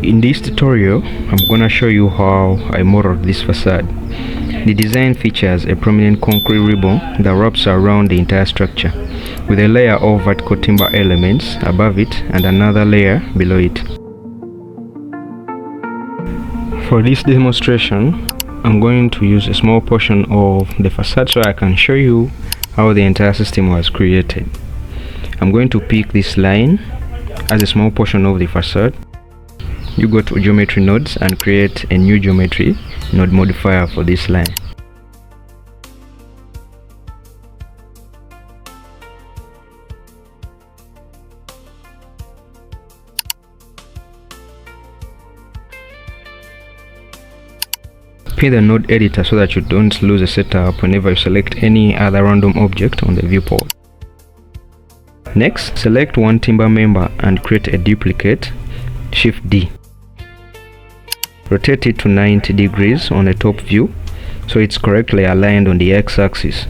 In this tutorial, I'm gonna show you how I modeled this facade. The design features a prominent concrete ribbon that wraps around the entire structure, with a layer of vertical timber elements above it and another layer below it. For this demonstration, I'm going to use a small portion of the facade so I can show you how the entire system was created. I'm going to pick this line as a small portion of the facade. You go to geometry nodes and create a new geometry node modifier for this line. Pin the node editor so that you don't lose a setup whenever you select any other random object on the viewport. Next, select one timber member and create a duplicate. Shift D. Rotate it to 90 degrees on the top view so it's correctly aligned on the x-axis.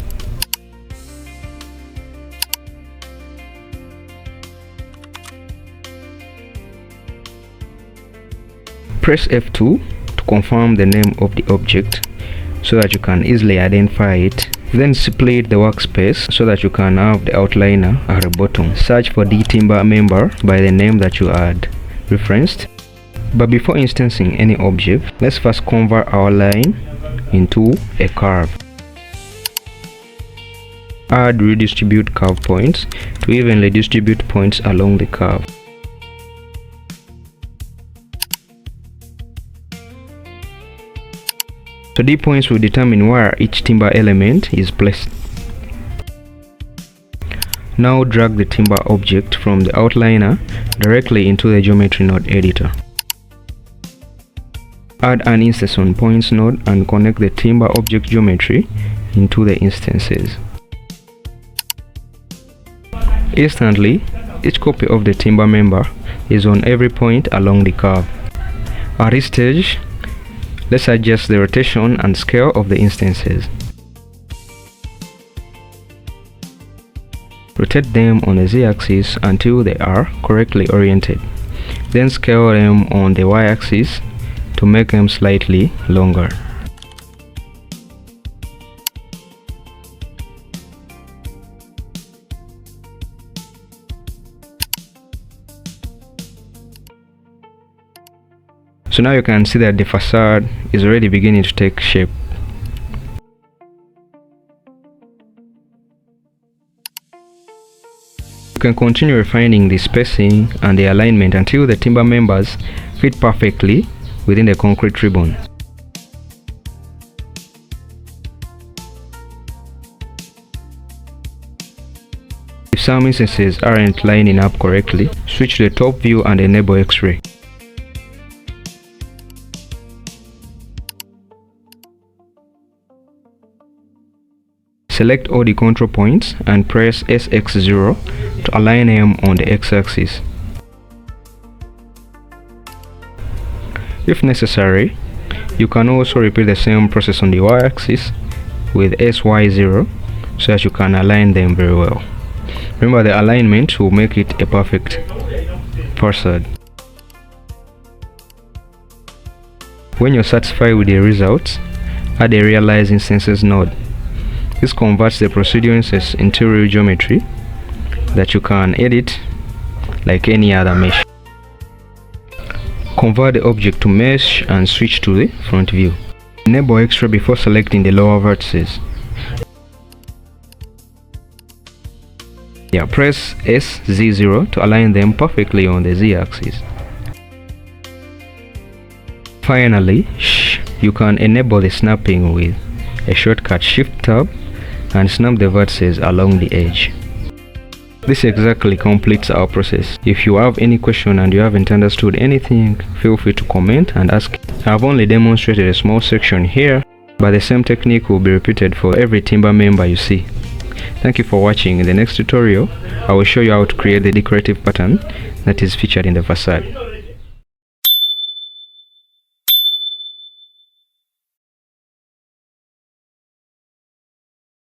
Press F2 to confirm the name of the object so that you can easily identify it. Then split the workspace so that you can have the outliner at the bottom. Search for the timber member by the name that you had referenced. But before instancing any object, let's first convert our line into a curve. Add redistribute curve points to evenly distribute points along the curve. So the points will determine where each timber element is placed. Now drag the timber object from the outliner directly into the geometry node editor. Add an instance on points node and connect the timber object geometry into the instances. Instantly, each copy of the timber member is on every point along the curve. At this stage, let's adjust the rotation and scale of the instances. Rotate them on the z-axis until they are correctly oriented. Then scale them on the y-axis to make them slightly longer. So now you can see that the facade is already beginning to take shape. You can continue refining the spacing and the alignment until the timber members fit perfectly within the concrete ribbon. If some instances aren't lining up correctly, switch to the top view and enable X-ray. Select all the control points and press SX0 to align them on the x-axis. If necessary, you can also repeat the same process on the y-axis with SY0 so that you can align them very well. Remember, the alignment will make it a perfect facade. When you're satisfied with the results, add a realize instances node. This converts the procedural instance into real geometry that you can edit like any other mesh. Convert the object to mesh and switch to the front view. Enable X-ray before selecting the lower vertices. Press SZ0 to align them perfectly on the z-axis. Finally, you can enable the snapping with a shortcut Shift-Tab and snap the vertices along the edge. This exactly completes our process. If you have any question and you haven't understood anything, feel free to comment and ask. I have only demonstrated a small section here, but the same technique will be repeated for every timber member you see. Thank you for watching. In the next tutorial, I will show you how to create the decorative pattern that is featured in the facade.